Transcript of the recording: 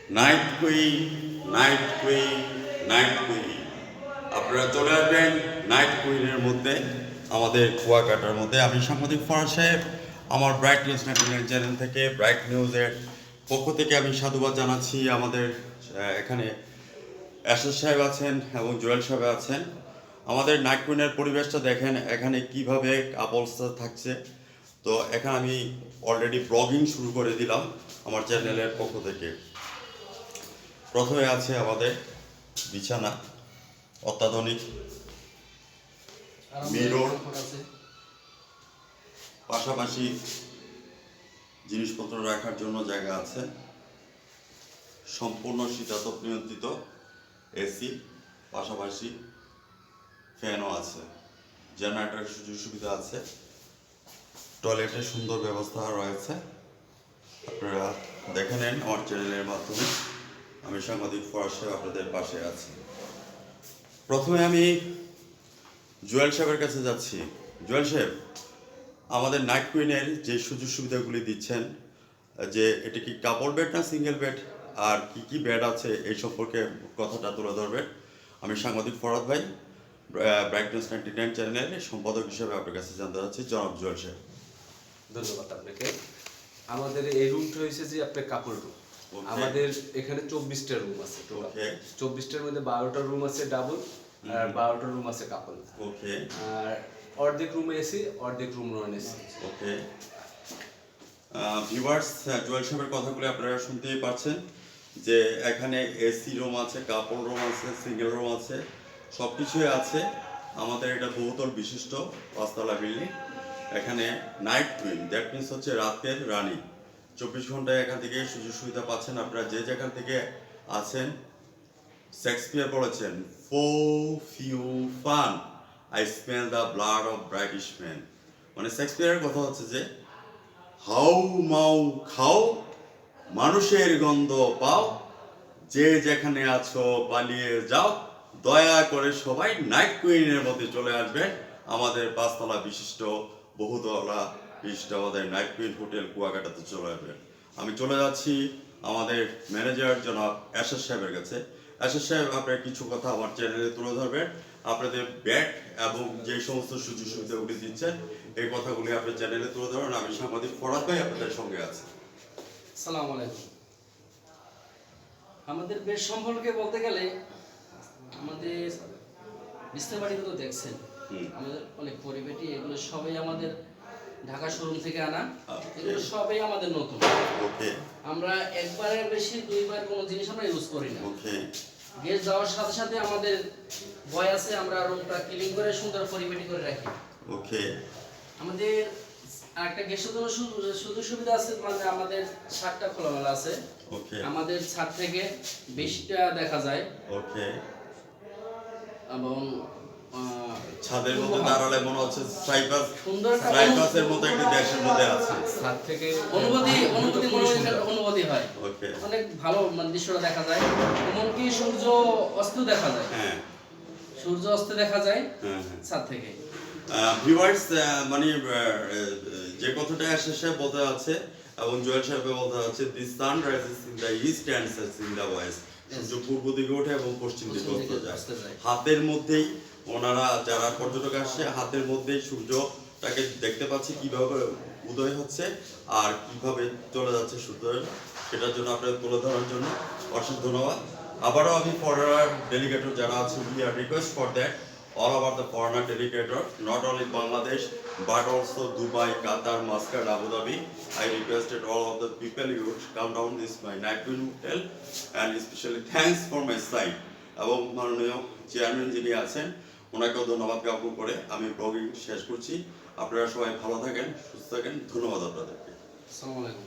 Night queen, night queen, night queen. আপনারা চলে আসবেন নাইট কুইনের মধ্যে, আমাদের কুয়াকাটার মধ্যে। আমি সাংবাদিক ফরাজ সাহেব, আমার ব্রাইট নিউজ নেটওয়ার্কের চ্যানেল থেকে, ব্রাইট নিউজের পক্ষ থেকে আমি সাধুবাদ জানাচ্ছি। আমাদের এখানে এসএস সাহেব আছেন এবং জুয়েল সাহেব আছেন। আমাদের নাইট কুইনের পরিবেশটা দেখেন, এখানে কিভাবে কাপলসটা থাকছে। তো এখানে আমি অলরেডি ব্লগিং শুরু করে দিলাম আমার চ্যানেলের পক্ষ থেকে। প্রথমে আছে আমাদের বিছানা, অত্যাধুনিক মিরর, পাশাপাশি জিনিসপত্র রাখার জন্য জায়গা আছে, সম্পূর্ণ শীতাতপ নিয়ন্ত্রিত এসি, পাশাপাশি ফ্যানও আছে, জেনারেটরের সুযোগ সুবিধা আছে, টয়লেটের সুন্দর ব্যবস্থা রয়েছে। আপনারা দেখে নেন আমার চ্যানেলের মাধ্যমে। আমি সাংবাদিক ফরাজ সাহেব আপনাদের পাশে আছি। প্রথমে আমি জুয়েল সাহেবের কাছে যাচ্ছি। জুয়েল সাহেব, আমাদের নাইট কুইনের যে সুযোগ সুবিধাগুলি দিচ্ছেন, যে এটি কি কাপড় বেড না সিঙ্গেল বেড, আর কি কি বেড আছে এই সম্পর্কে কথাটা তুলে ধরবেন। আমি সাংবাদিক ফরাদ ভাই, ব্রাইটনেস 99 চ্যানেলের সম্পাদক হিসেবে আপনার কাছে জানতে চাচ্ছি, জনাব জুয়েল সাহেব। ধন্যবাদ আপনাকে। আমাদের এই রুমটা হয়েছে যে আপনার কাপড় রুম। আমাদের এখানে 24টা রুম আছে টোটাল। 24টার মধ্যে 12টা রুম আছে ডাবল আর 12টা রুম আছে কাপল। ওকে। আর অর্ধেক রুমে এসি, অর্ধেক রুম নন এসি। ওকে। ভিউয়ার্স, জুয়েল সাহেবের কথাগুলো আপনারা শুনতেই পাচ্ছেন যে এখানে এসি রুম আছে, কাপড় রুম আছে, সিঙ্গেল রুম আছে, সব কিছুই আছে। আমাদের এটা বহুতল বিশিষ্ট 5তলা বিল্ডিং। এখানে নাইট কুইন, দ্যাট মিনস হচ্ছে রাতের রানী। 24 ঘন্টায় এখান থেকে সুযোগ সুবিধা পাচ্ছেন। আপনারা যে যেখান থেকে আছেন, শেক্সপিয়ার বলেছেন, foh fie fum I smell the blood of British man. মানে শেক্সপিয়ারের কথা হচ্ছে যে হাউ মাউ খাও, মানুষের গন্ধ পাও, যে যেখানে আছো পালিয়ে যাও, দয়া করে সবাই নাইট কুইনের মধ্যে চলে আসবেন। আমাদের 5তলা বিশিষ্ট, বহুতলা বিশিষ্ট আমাদের নাইট কুইন হোটেল কুয়াকাটাতে চলে আসবেন। আমি চলে যাচ্ছি আমাদের ম্যানেজার জনাব এসএস সাহেবের কাছে। এসএস সাহেব, আপনার কিছু কথা আমার চ্যানেলে তুলে ধরবেন। আপনাদের ব্যাট এবং যে সমস্ত সুযোগ সুবিধাগুলি দিচ্ছেন, এই কথাগুলি আপনার চ্যানেলে তুলে ধরেন। আমি সাংবাদিক ফরাদ ভাই আপনাদের সঙ্গে আছি। আসসালামু আলাইকুম। আমাদের বেশ সম্পর্কে বলতে গেলে আমাদের বিস্তার বাড়িতে তো দেখছেন, আমাদের অনেক পরিবেটি, এগুলো সবাই আমাদের ঢাকা শোরুম থেকে আনা। এগুলো সবাই আমাদের নতুন। আমরা একবারের বেশি দুইবার কোনো জিনিস আমরা ইউজ করি না। গেস্ট যাওয়ার সাথে সাথে আমাদের বয় আছে, আমরা রুমটা ক্লিন করে সুন্দর পরিবেটি করে রাখি। আমাদের আরেকটা গেস্টের জন্য সুযোগ সুবিধা আছে, মানে আমাদের ছাদটা খোলামেলা আছে। আমাদের ছাদ থেকে বেশিটা দেখা যায়। এবং ছাদের মধ্যে দাঁড়ালে মনে হচ্ছে সাইপ্রাসের মতো একটা দেশের মধ্যে আছে। ছাদ থেকে অনুভূতি হয়। অনেক ভালো মানে দৃশ্যটা দেখা যায়। এমনকি সূর্য অস্ত দেখা যায়। সূর্য অস্ত দেখা যায় ছাদ থেকে। ভিউয়ার্স, মানে যে কথাটা এসএস সাহেব বলতে আছে এবং জুয়েল সাহেব বলতে আছে, the sun rises in the east and sets in the west. সূর্য পূর্ব দিকে ওঠে এবং পশ্চিম দিকে অস্ত যায়। হাতের মধ্যেই ওনারা যারা পর্যটক আসছে, হাতের মধ্যেই সূর্যটাকে দেখতে পাচ্ছি কিভাবে উদয় হচ্ছে আর কিভাবে চলে যাচ্ছে সূর্য। সেটার জন্য আপনাদের তুলে ধরার জন্য অশেষ ধন্যবাদ। আবারও আমি ফরেনার ডেলিগেটর যারা আছে, we are request for that all about the foreigner delegator, not only Bangladesh but also Dubai, Qatar, Muscat, Abu Dhabi. I requested all of the people you would come down this my night queen hotel, and especially thanks for my site. এবং মাননীয় chairman যিনি আছেন, ওনাকেও ধন্যবাদ জ্ঞাপন করে আমি blogging শেষ করছি। আপনারা সবাই ভালো থাকেন, সুস্থ থাকেন। ধন্যবাদ আপনাদেরকে। আসসালামু আলাইকুম।